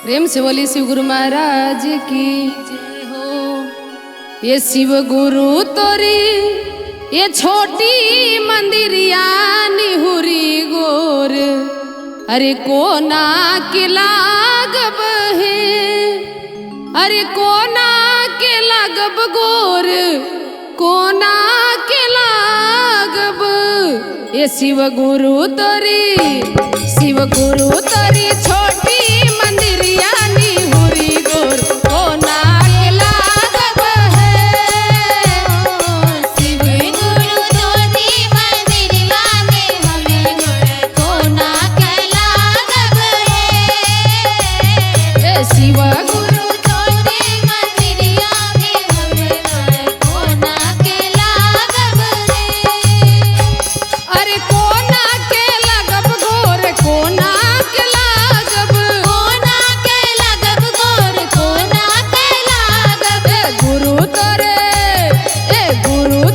प्रेम से बोली शिव गुरु महाराज की जय हो। ये शिव गुरु तोरी ये छोटी मंदिरिया निहुरी गोर, अरे कोना के लागब है, अरे कोना के लागब गोर, कोना के लागब। ये शिव गुरु तोरी छोटी मंदिरिया निहुरी गोर, कोना के लागब है। शिव गुरु तोरी मंदिरिया निहुरी गोर, कोना के लागब है। शिव गुरु तोरी मंदिरिया निहुरी गोर, कोना के लागब है। अरे कोना के लागब गोर, कोना के लागब, कोना के लागब गोर, कोना के लागब। गुरु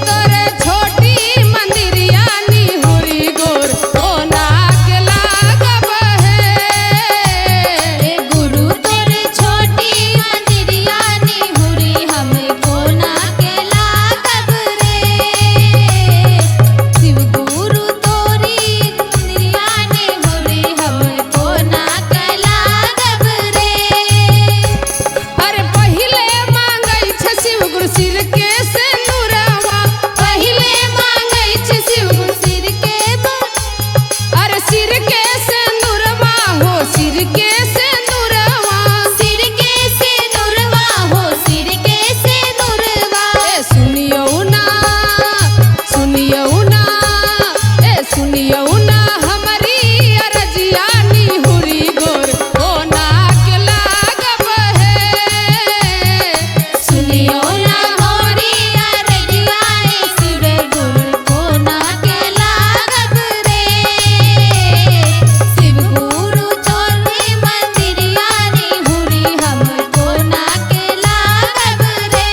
तोरे छोटी मंदिरिया निहुरी गोर, कोना के लागब है। गुरु तोरे छोटी मंदिरिया निहुरी हमें कोना के लागब रे। शिव गुरु तोरी मंदिरिया निहुरी हमें कोना के लागब रे। अरे पहिले मांगै छ शिव गुरु सिर के सिंदूरवा, पहिले मांगै छ शिव गुरु सिर के अरे सिर के सिंदूरवा हो, सिर के सिंदूरवा। सिर के सिंदूरवा हो, सिर के सिंदूरवा। सुनियौ ना, सुनियौ ना हमारी अरजिया निहुरी गोर, कोना के लागब है। सुनियो ना मोरी अरजिया शिव गुरु कोना के लागब रे। शिव गुरु तोरी मंदिरिया निहुरी हम कोना के लागब रे।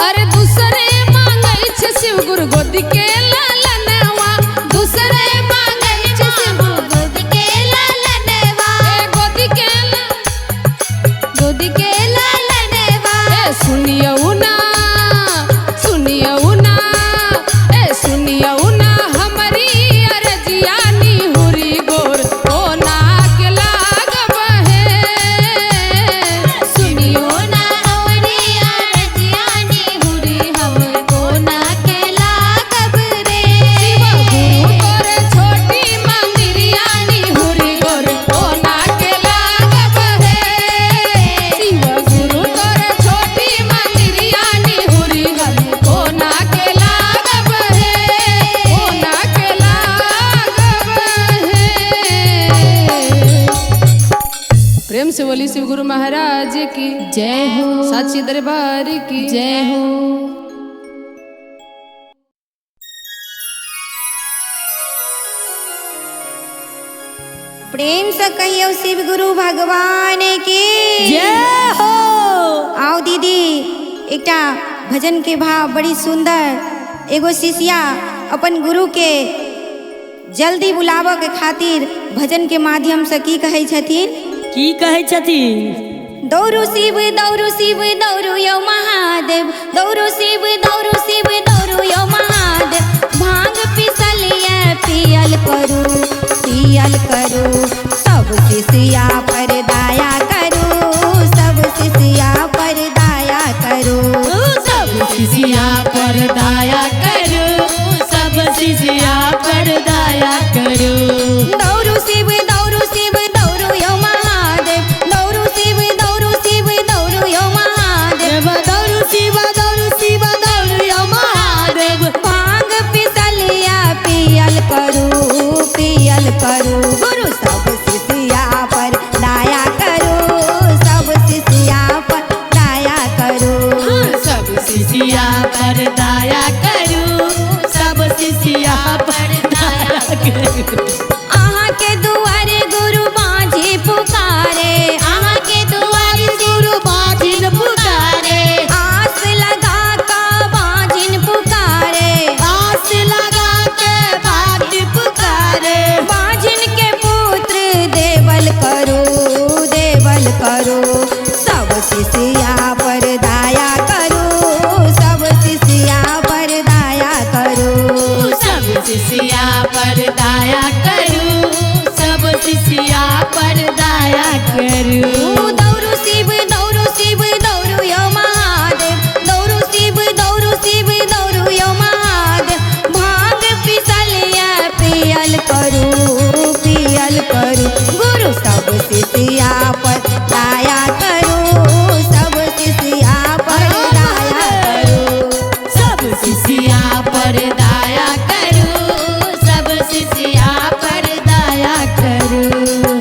अरे दूसरे मांगै छ शिव गुरु गोदी के लालनवा, दूसरे मांगै छ शिव गोद के लालनवा, गोदी के गोद के लालनवा। सुनियौ ना, सुनियौ ना हमारी अरजिया निहुरी गोर, कोना के लागब है। सुनियो ना मोरी अरजिया निहुरी हम कोना के लागब रे। गुरु तोरे छोटी मंदिरिया निहुरी गोर, कोना के लागब है। शिव गुरु तोरे छोटी मंदिरिया निहुरी गोर, कोना के लागब है, कोना के लागब है। प्रेम से बोली शिव गुरु महाराज की जय हो, साची दरबार की जय हो। प्रेम से कहियो शिव गुरु भगवान की जय हो। आओ दीदी, एकटा भजन के भाव बड़ी सुंदर। एगो शिष्या अपन गुरु के जल्दी बुलाबऽ के खातिर भजन के माध्यम से की कहै छथिन? की कहै छथिन? दौड़ू शिव दौड़ू यौ महादेव, दौड़ू शिव दौड़ू यौ महादेव। भांग पिसलिए पियल करू, सब शिष्या पर दया करू, सब शिष्या पर दया करू। सब शिष्या पर दया करो, सब शिष्या पर दया करो। दौड़ू शिव दौड़ू यौ महादेव, दौड़ू शिव दौड़ू यौ महादेव। दौड़ू शिव दौड़ू यो महादेव। भांग पिसलिया पियल करू, गुरु सब शिष्या पर दया करू, सब शिष्या पर दया करू। सब शिष्या पर दया करो, सब शिष्या पर दया करो। अहाँ के दुआरे गुरु बाँझी पुकारे, अहाँ के दुआरे गुरु बाजिन पुकारे। आस लगा का बाँझिन पुकारे, आस लगा के बाट पुकारे। बाँझिन के पुत्र देवल करू, दाया करू। दौड़ू शिव दौड़ू यो महादेव, दौड़ू शिव दौड़ू यो महादेव। भांग पिसलिया पियल करू गुरु सब शिष्या पर दया करू, सब शिष्या पर दया करू। सब शिष्या पर दया करू, सब शिष्या पर दया करू।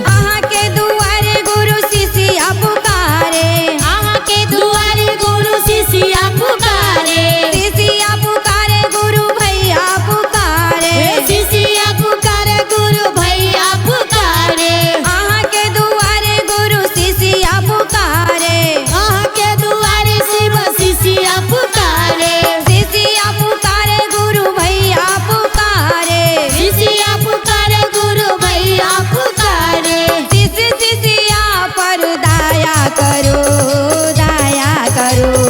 अहाँ के दुआरे गुरु शिष्या पुकारे, अहाँ के दुआरे गुरु शिष्या पुकारे, शिष्या पुकारे गुरु भैया पुकारे। शिष्या पुकारे गुरु भैया पुकारे। अहाँ के दुआरे गुरु शिष्या पुकारे, अहाँ के दुआरे शिव शिष्या पुकारे। शिष्या पुकारे गुरु भैया पुकारे। शिष्या पुकारे गुरु भैया पुकारे। शिष्या पर दया करो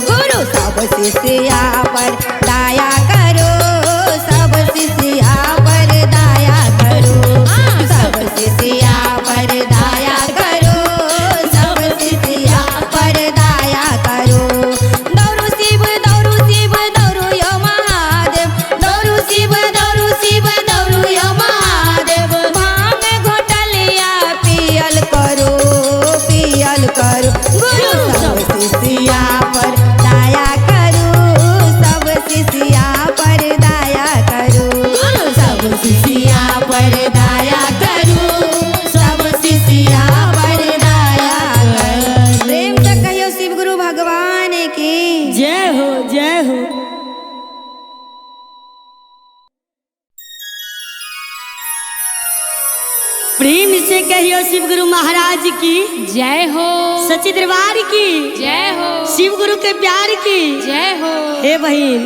गुरु सब शिष्या पर दया करो, सब शिष्या पर दया करो, सब शिष्या पर दया करो, सब शिष्या पर दया करो। दौड़ू शिव दौड़ू यो महादेव, दौड़ू शिव दौड़ू यो महादेव। भांग घोटलिया पियल करो गुरु सब शिष्या पर दया करो, सब शिष्या पर दया करो, सब शिष्या पर दया करो, सब शिष्या पर दया करो। प्रेम से कहियो शिव गुरु भगवान की जय हो जय हो। प्रेम से कहियो शिव गुरु महाराज की, जय हो, सच्चे दरबार की, जय हो, शिव गुरु के प्यार की जय हो। हे बहिन,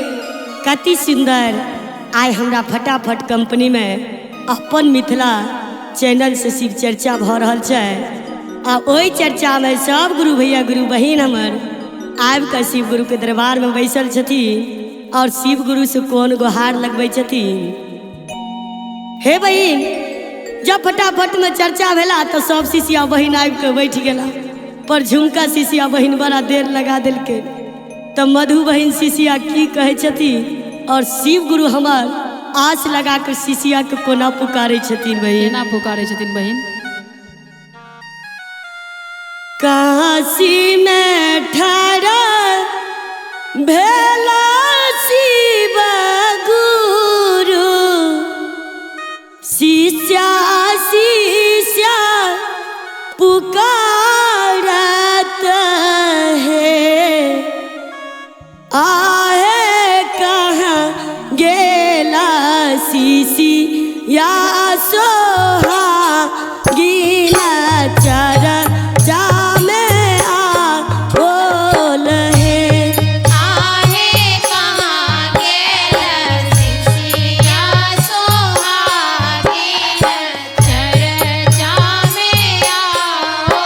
कति सुंदर आय हमरा फटाफट कंपनी में अपन मिथिला चैनल से शिव चर्चा भ रहल छै। आ ओहि चर्चा में सब गुरु भैया गुरु बहिन हमर आबि कऽ शिव गुरु के दरबार में बैसल छथिन और शिव गुरु से कोन गुहार लगबै छथिन। हे बहिन, जब फटाफट में चर्चा भेला तो सब शिष्या बहिन आबि के बैठ गेला, पर झुमका शिष्या बहिन बड़ा देर लगा दिलके। तब मधु बहिन शिष्या की कहे छथिन और शिव गुरु हमार आस लगा कर शिष्या के कोना पुकारे छथिन बहिन। केना पुकारे छथिन बहिन? काशी में ठहरा भेला शिव गुरु, शिष्या शिष्या पुकारत है। आहे कहाँ गेला शिष्या सोहा गीला चर्चा में बोल है। आहे कहाँ गेल शिष्या सोहागिन, चर्चा में आओ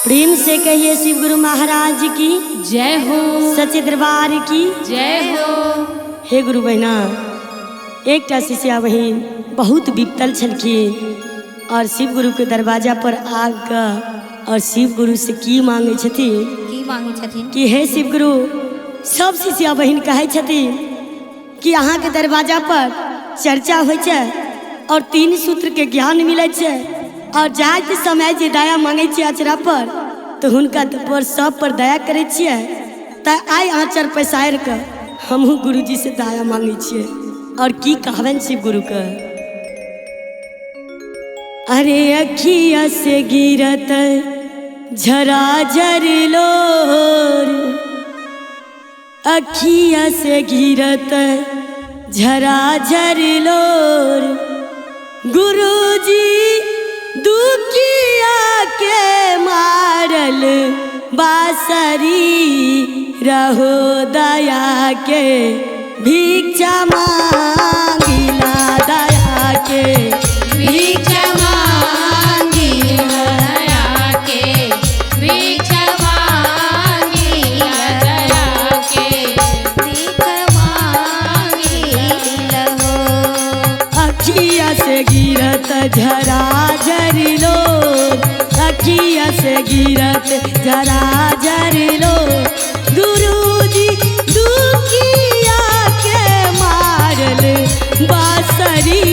प्रेम से कहिए शिव गुरु महाराज की जय हो, सच्चे दरबार की जय हो। हे गुरु बहना, एकटा शिष्या बहिन बहुत विपतल छलखिन और शिव गुरु के दरवाजा पर आकर और शिव गुरु से की मांगे छथिन की मांगे छथिन कि हे शिव गुरु, सब शिष्या बहिन कहे छथिन कि अहाँ के दरवाजा पर चर्चा होइ छै और 3 सूत्र के ज्ञान मिले छै और जाइत समय जे दया मांगे छियै अचरा पर तो हुनका पर सब पर दया करे छियै। त आइ आँचर पसारि के हमहू गुरु जी से दया मांगे छियै और की कहबन शिव गुरु के। अरे अखिया से गिरत झरा झरलोर, अखिया से गिरत झरा झरलोर, गुरुजी दुखिया के मारल बासरी रहो दया के भिक्षा मांगिला दया के भिक्षा मांगिला दया के भिक्षा मांगिला दया के भीख मांगिला हो। अखिया से गिरत झरा झरलो, अखिया से गिरत झरा झरलो, गुरुजी दुखिया के मारल बासरी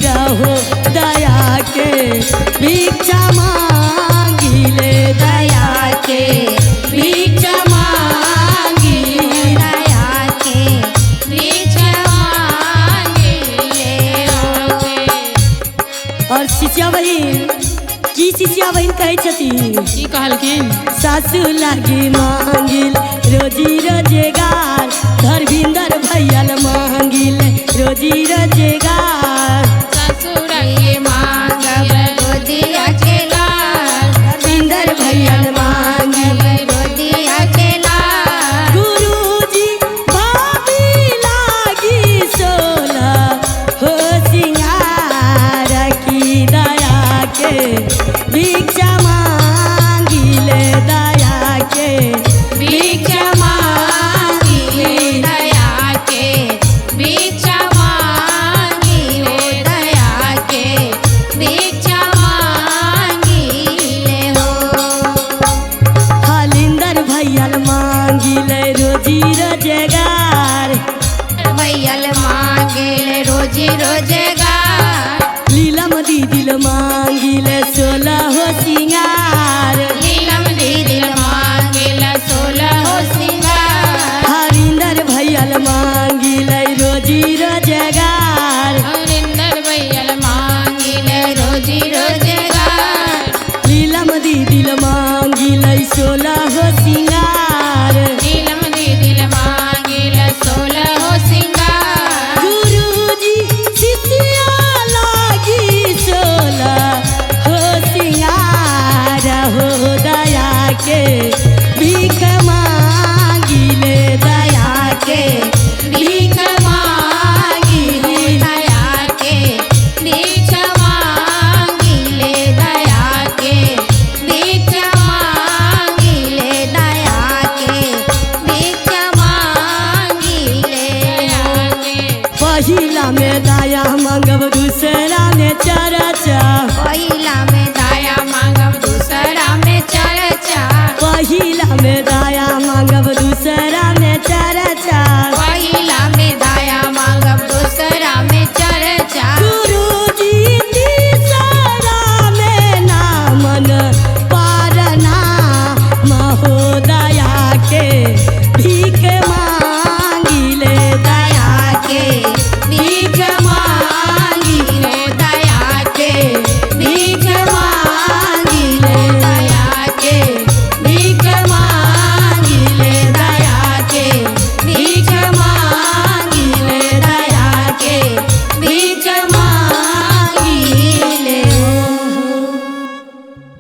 रहो दया के भिक्षा मांगिले दया के भिक्षा मांगिले दया के भिक्षा मांगिले हो। और शिष्या बहिन की शिष्या बहिन कहे छथिन की कहलखिन? सासू लागी मांगिल रोजी रोजगार, धर्मिंदर भैयल मांगिल रोजी रोजगार, ससुर के मांगब गोदिया के लाल, धर्मिंदर भैयल मांगिल गोदिया के लाल, गुरुजी भाभी लागी सोला हो सिंगार की दया के भिक्षा मांगिले दया के भिक्षा मांगिले दया के भिक्षा मांगिले दया के भिक्षा मांगिले हो। हलिंदर भैयल मांगिले रोजी रोजगार, भैयल मांगिले रोजी रोजगार, लीलम दीदिल मांगिले सोलह हो सिंगार, नीलम दीदिल मांगिले 16 हो सिंगार, हरिंदर भैयल मांगिले रोजी रोजगार, हरिंदर भैयल मांगिले रोजी रोजगार, लीलम दीदिल मांगिले सोलह हो सिंगार, नीलम दीदिल मांगिले 16 हो सिंगार, गुरुजी शिष्या लागी सोलह हो सिंगार हो दया के भीख मांगिले दया के भीख मांगिले दया के भीख मांगिले दया के भीख मांगिले दया के भीख मांगिले दया के। पहिला में दया मांगब दूसरा में चर्चा, पहिला में दया मांगब दूसरा में चर्चा, पहिला में दया मांगब दूसरा में चर्चा, पहिला में दया मांगब दूसरा में चर्चा, गुरुजी तीसरा में नामन पारना महोदया के भीख मांगिले दया के भीख मांगिले दया के भीख मांगिले दया के भीख मांगिले दया के भीख मांगिले दया के भीख मांगिले हो।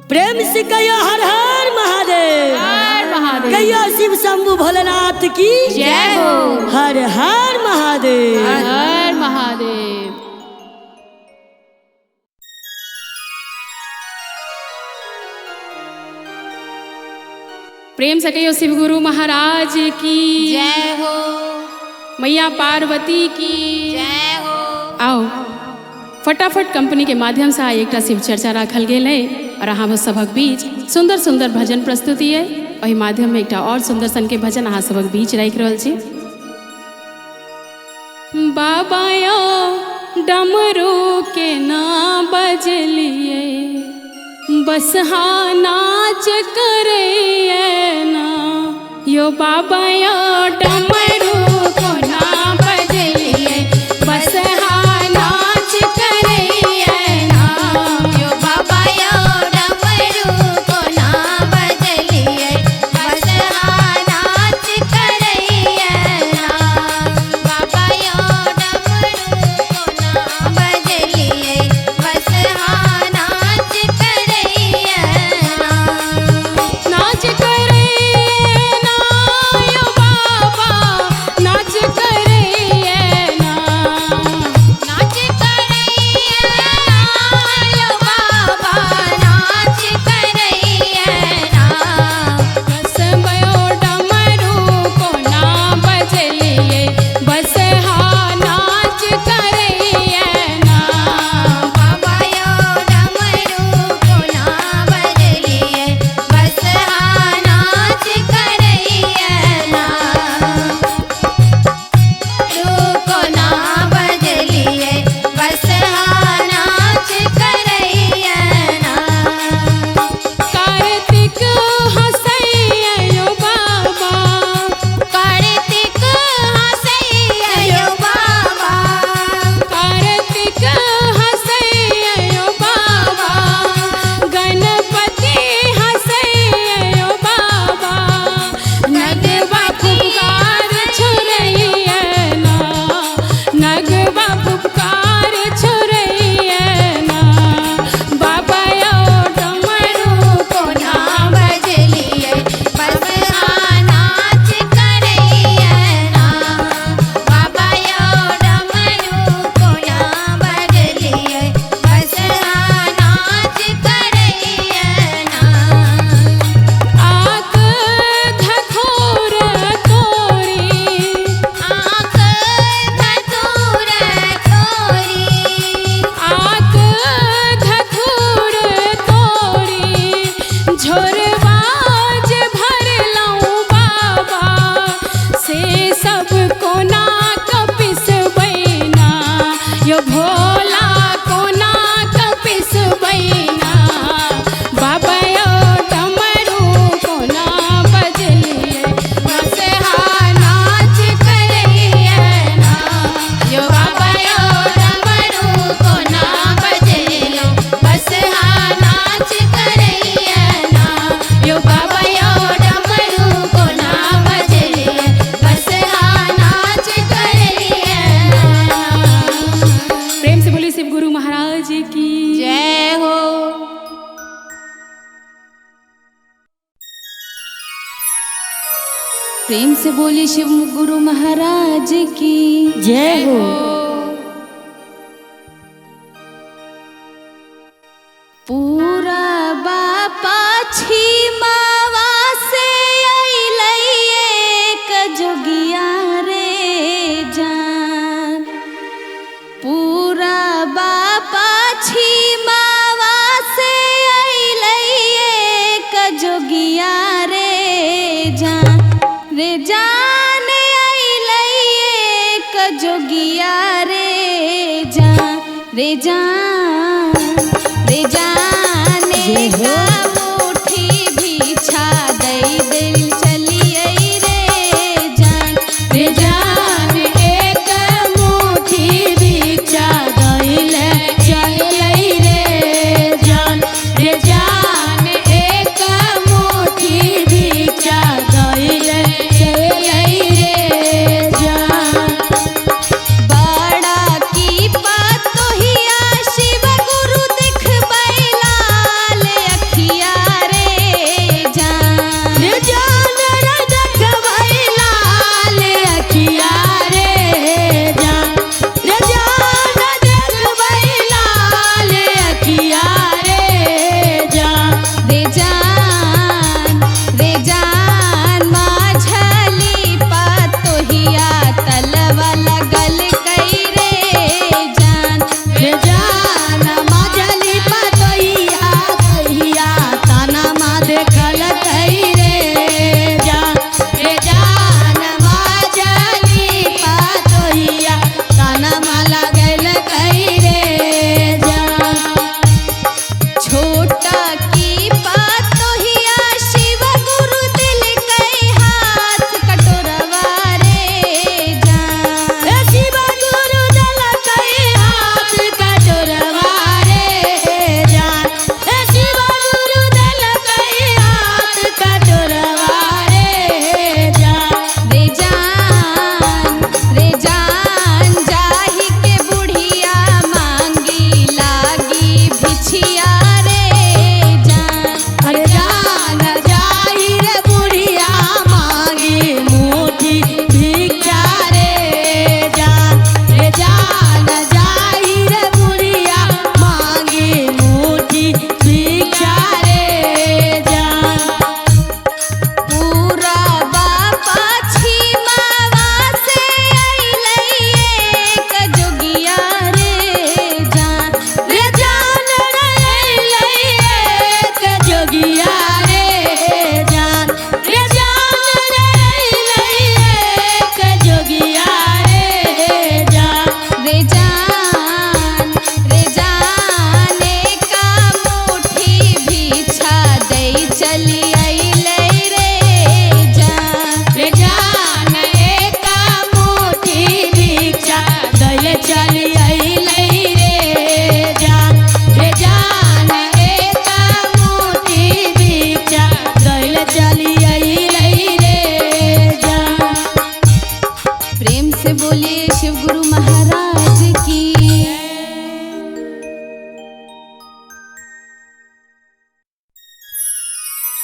प्रेम से कहियो हर हर महादेव, हर महादेव। कहियो शिव शंभु भोलेनाथ की जय हो। हर हर महादेव। हर महादेव। प्रेम से कहियो शिव गुरु महाराज की जय हो, मैया पार्वती की जय हो। आओ फटाफट कंपनी के माध्यम से एक शिव चर्चा रखल गेल है और अहाँ सबक बीच सुंदर सुंदर भजन प्रस्तुति है। वही माध्यम में एक और सुंदर सन के भजन अहाँ सबक बीच राखि रहल छी। बाबा यो डमरू के ना बजलिए बस हाँ नाच करे ना यो बाबा यो डमरू को ना बजलिए बस हाँ नाच करे ना यो बाबा यो डमरू को ना बजलिए बस हाँ नाच करैया ना। बाबा यो डमरू को ना बजलिए बस हाँ नाच करैया ना। नाच करे ना यो बाबा नाच करे ना नाच करैया ना यो बाबा नाच करैया ना। बस भयो डमरू को ना बजलिए बस हाँ नाच करे ना बाबा यो डमरू को ना बजलिए बस हाँ नाच करैया ना। को ना बजलिए बस हाँ नाच करैया ना। कार्तिक हंसैया यो बाबा कार्तिक हंसैया यो बाबा कार्तिक हंसैया यो बाबा गणपति हंसैया यो बाबा नगवा फुफकार छुरैया ना नगवा फुफकार छुरैया ना बाबा यो डमरू को ना बजलिए बस हाँ नाच करैया ना। बाबा यो डमरू को ना बजलिए बस हाँ नाच करैया ना। आक धथोर तोरी आँख धतूर तोरी आक धथुर तोरी झोरबाज भरलौं बाबा से सब कोना कपिसबैना यो भोला कोना कपिसबैना बाबा यो डमरू कोना बजलिए बस हाँ नाच करैया ना यो बाबा यो डमरू को ना बजलिए बस हाँ नाच करैया ना। यो बाबा यो डमरू को ना बजलिए बस हाँ नाच करैया ना। प्रेम से बोली शिव गुरु महाराज की जय हो। प्रेम से बोली शिव गुरु महाराज की जय हो। पूरा बापा छिमावा से अइलै एक जोगिया रे जान पूरा बापा छिमावा से अइलै एक जोगिया रे जान अइलै एक जोगिया रे जान रे जाने का मुट्ठी भिक्षा दई दिल चलिए रे जान एक मुट्ठी भिक्षा दईल चलिए रे जान एक मुट्ठी भिक्षा दईल चलिए रे जान बड़ा की पतोहिया शिव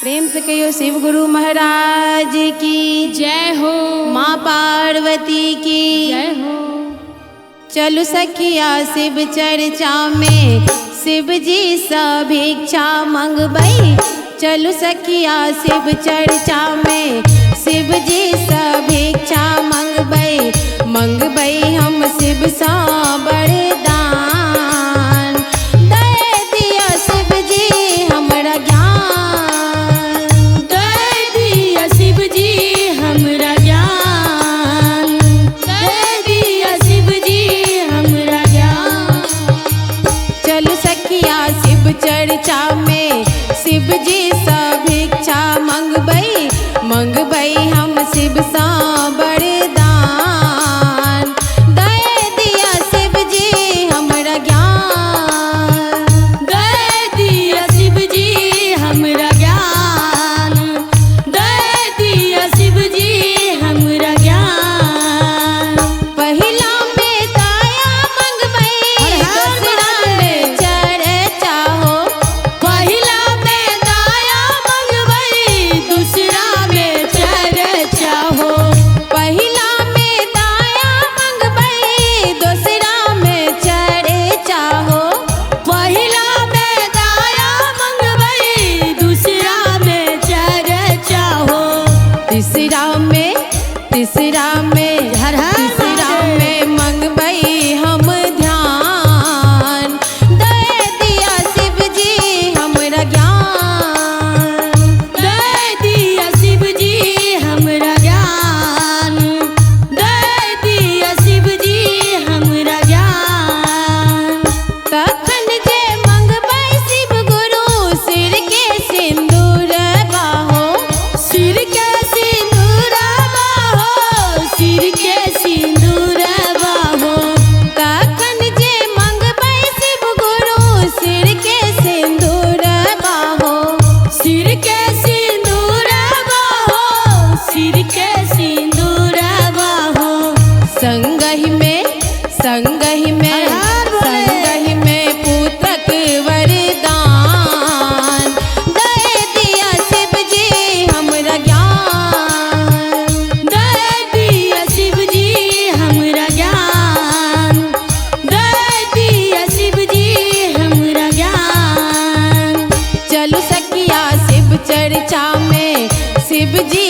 प्रेम से कहियो शिव गुरु महाराज की जय हो। माँ पार्वती की जय हो। चलु सखिया शिव चर्चा में शिव जी सा भिक्षा मंगबई। चलु सखिया शिव चर्चा में शिव जी सा भिक्षा मंगबई। मंगबई हम शिव सा वरदान। दे दिया शिव जी हमरा ज्ञान। दे दिया शिव जी हमरा ज्ञान। दे दिया शिव जी हमरा ज्ञान। चलु सखिया शिव चर्चा में शिव जी सा भिक्षा मंगबई। मंगबई हम शिव सा वरदान। दे दिया शिव जी हमरा ज्ञान। दे दिया शिव जी हमरा ज्ञान। दे दिया शिव जी हमरा ज्ञान। पहिला में दया मंगबई दूसरा में चर्चा हो। पहिला में दया मंगबई दूसरा में चर्चा हो। पहिला में दया मंगबई दूसरा में चर्चा हो। पहिला में दया मंगबई दूसरा में चर्चा हो। तीसरा में हर हर तीसरा महादेव। में मंगबई हम ध्यान। दे दिया शिव जी हमरा ज्ञान। दे दिया शिव जी हमरा ज्ञान। दे दिया शिव जी हमरा ज्ञान। तखन जे मंगबई शिव गुरु सिर के सिंदूर बाहो। सिर के सिंदूर बाहो। सिर के सिंदूर बाहो। तखन जे मंगबई शिव गुरु सिर के सिंदूर बाहो। सिर के सिंदूर बाहो। सिर के सिंदूर बाहो। संगहि में संगहि में हर बोले। संगहि में पुत्रक वरदान। दे दिया शिव जी हमरा ज्ञान। दे दिया शिव जी हमरा ज्ञान। दे दिया शिव जी हमरा ज्ञान। चलु सखिया शिव चर्चा में शिव जी